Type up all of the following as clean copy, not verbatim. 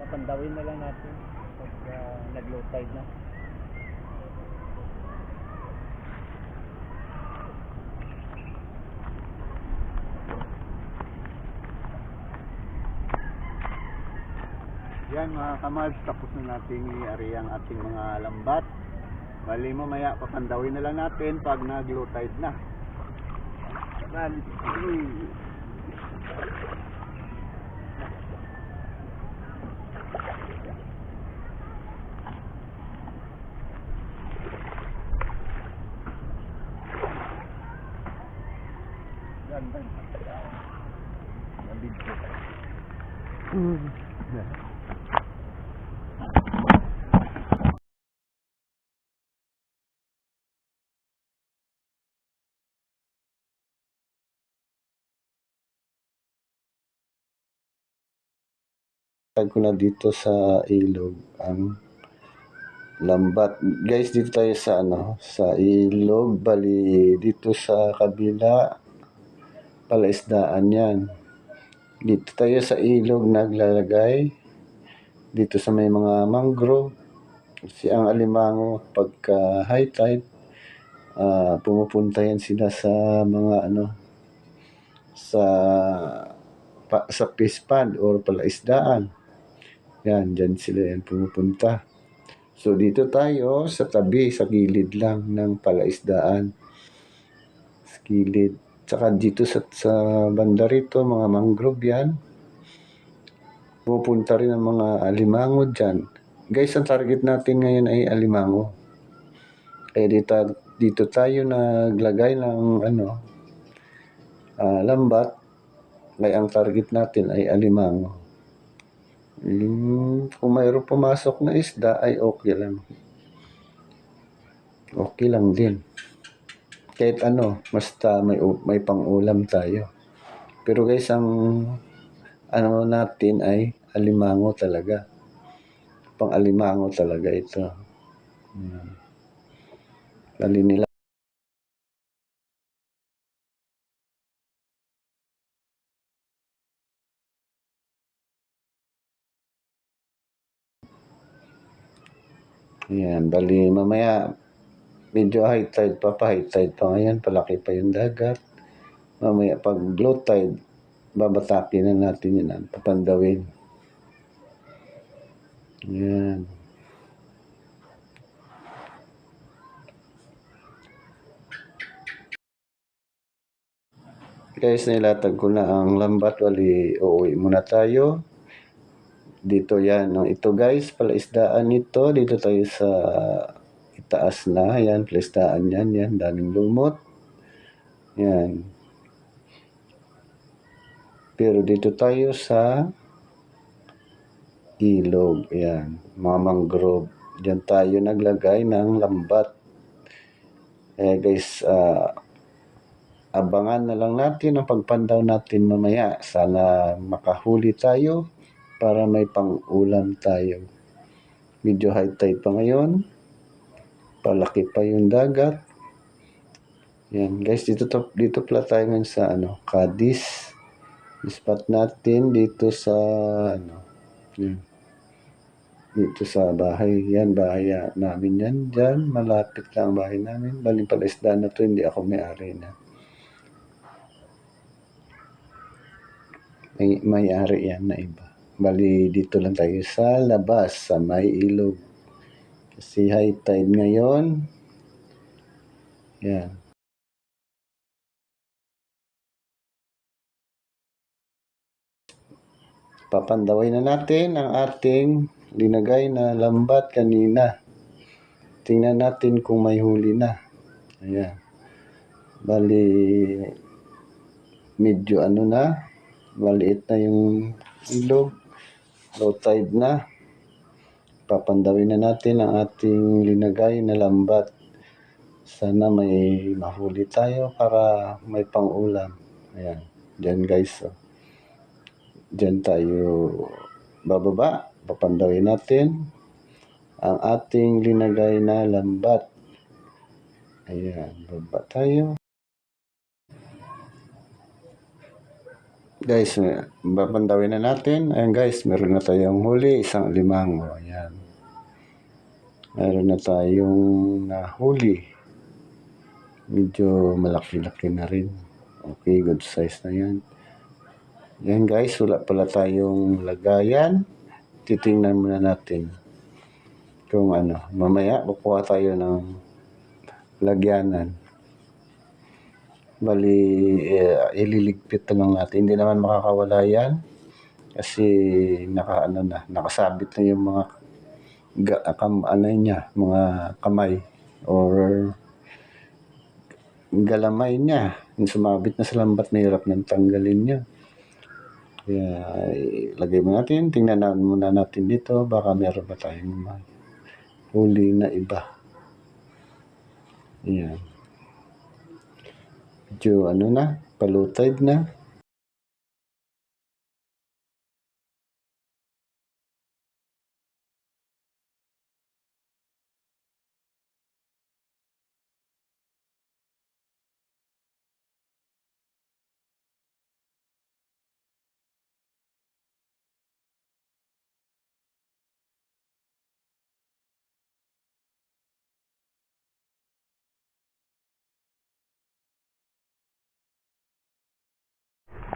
Papandawin na lang natin pag nag-low tide na. Yan mga kamads, tapos na natin i-ari ang ating mga lambat. Bali mamaya papandawin na lang natin pag nag-low tide na. Bali, ko na dito sa ilog ang lambat. Guys, dito tayo sa sa ilog, bali dito sa kabila palaisdaan yan. Dito tayo sa ilog naglalagay. Dito sa may mga mangrove. Kasi ang alimango pagka high tide, pumupunta yan sila sa mga sa fish pond or palaisdaan. Yan, dyan sila yan pumupunta. So dito tayo sa tabi, sa gilid lang ng palaisdaan. Sa gilid. Tsaka dito sa banda rito, mga mangrove yan. Pumupunta rin ang mga alimango dyan. Guys, ang target natin ngayon ay alimango. Kaya dito tayo naglagay ng lambat. Kaya ang target natin ay alimango. Kung mayroong pumasok na isda ay okay lang. Okay lang din. Kahit basta may pang-ulam tayo. Pero guys, ang natin ay alimango talaga. Pang-alimango talaga ito. Bali nila. Ayan, bali mamaya medyo high tide pa ngayon, palaki pa yung dagat. Mamaya pag low tide, babatakin na natin yun, papandawin. Ayan. Guys, nilatag ko na ang lambat, bali uuwi muna tayo. Dito yan, ito guys, palaisdaan ito. Dito tayo sa itaas na, yan, palaisdaan yan, daming lumot. Yan. Pero dito tayo sa ilog, yan, mga mangrove. Diyan tayo naglagay ng lambat. Guys, abangan na lang natin ang pagpandaw natin mamaya. Sana makahuli tayo para may pang-ulam tayo. Medyo high tide pa ngayon. Palaki pa yung dagat. Yan guys, dito pala tayo ngayon sa Cadiz. Spot natin dito sa yan. Dito sa bahay. Yan, bahay namin yan. Diyan, malapit lang ang bahay namin. Baling palaisdaan na to, hindi ako may-ari na. may-ari yan na iba. Bali, dito lang tayo sa labas, sa may ilog. Kasi high tide ngayon. Yan. Papandaway na natin ang ating linagay na lambat kanina. Tingnan natin kung may huli na. Ayan. Bali, medyo na, maliit na yung ilog. Low tide na. Papandawin na natin ang ating linagay na lambat. Sana may mahuli tayo para may pang-ulam. Ayan. Diyan guys. Oh. Diyan tayo bababa. Papandawin natin ang ating linagay na lambat. Ayan. Baba tayo. Guys, papandawin na natin. Ayan guys, meron na tayong huli. Isang alimango. Ayan. Meron na tayong nahuli. Medyo malaki-laki na rin. Okay, good size na yan. Yan guys, wala pala tayong lagayan. Titingnan muna natin kung mamaya kukuha tayo ng lagyanan. Bali, ililigpit lang natin. Hindi naman makakawala yan kasi nakasabit na yung mga mga kamay or galamay niya. Sumabit na sa lambat, mahirap nang tanggalin niya. Kaya ilagay mo natin, tingnan muna natin dito, baka meron pa tayong huli na iba. Ayan. Medyo palutid na.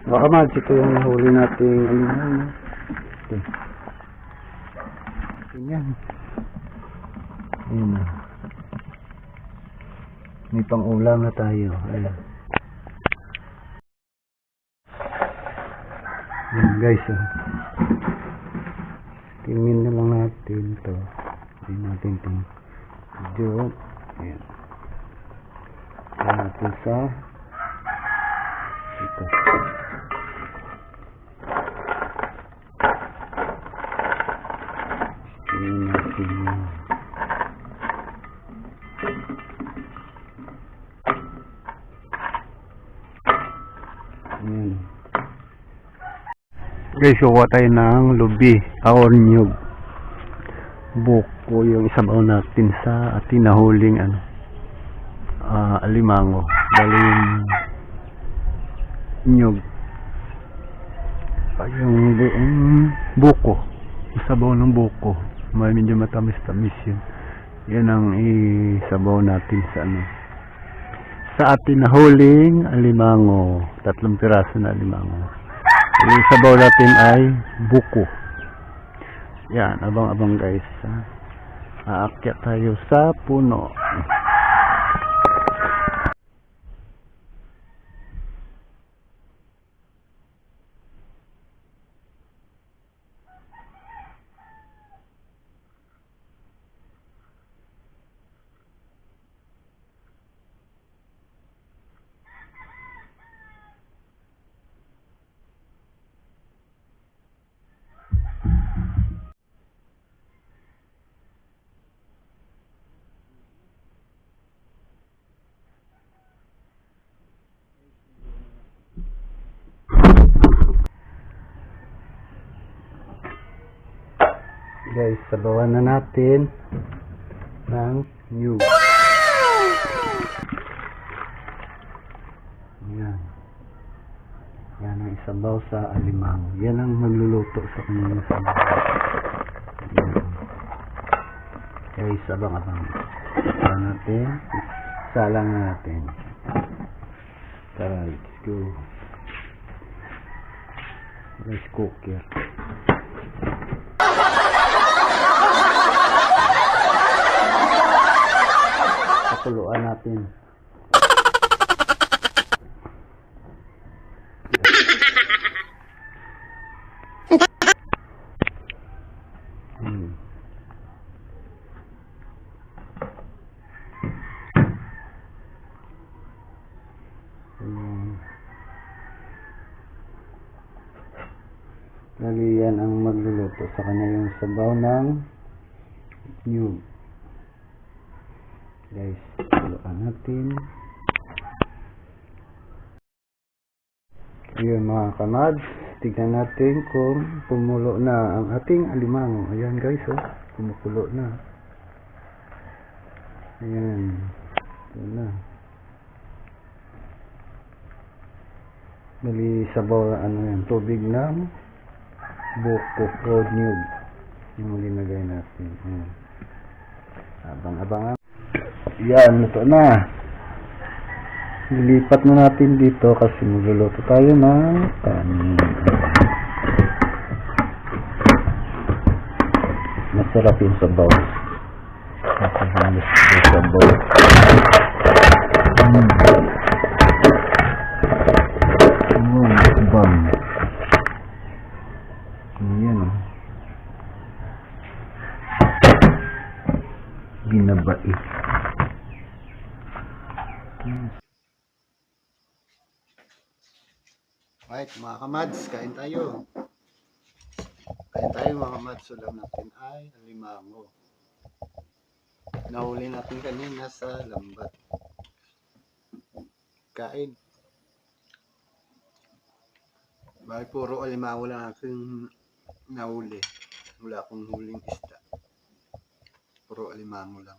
Baka magic ko yung nahuli nating alimango. Okay. Ganyan. Ayan na. May pang-ulam na tayo. Ayan. Ayan guys. Tingin na lang natin ito. Tingin natin itong video. Ayan. Ayan natin sa ito. Tingin natin yan. Ayan. Guys, kuha tayo ng lubi or nyug. Buko yung isabaw natin sa ating nahuling alimango. Bali nyug. Yung buko. Isabaw ng buko. Medyo matamis-tamis yun. Yan ang isabaw natin sa ating nahuling alimango. 3 piraso na alimango. Yung sabaw natin ay buko. Yan, abang-abang guys. Aakyat tayo sa puno. Guys, sabawan na natin ng nyug. Yan. Yan ang isabaw sa alimango. Yan ang magluluto sa kanyang sabaw. Guys, abang-abang. Salang na natin. Tara, let's go. rice cooker. Pakuluan natin. Lagi yan ang magluluto sa kanya, yung sabaw ng nyug. Guys, haluan natin. Ayun mga kamads, tignan natin kung pumulo na ang ating alimango. Ayan guys, oh, kumukulo na. Ayan, ito na. Bali sabaw, ano yan, tubig ng buko o nyug yung linagay natin. Abang-abangan. Yan, ito na. Lilipat na natin dito kasi magluluto tayo ng kanin. Masarap yung sabaw. Masarap yung sabaw. Bang. Ayan, oh. Binabai. Right, mga kamads, kain tayo. Kain tayo mga kamads. Ulam natin ay alimango. Nahuli natin kanina sa lambat. Kain. Bakit puro alimango lang aking nahuli. Wala akong huling isda. Puro alimango lang.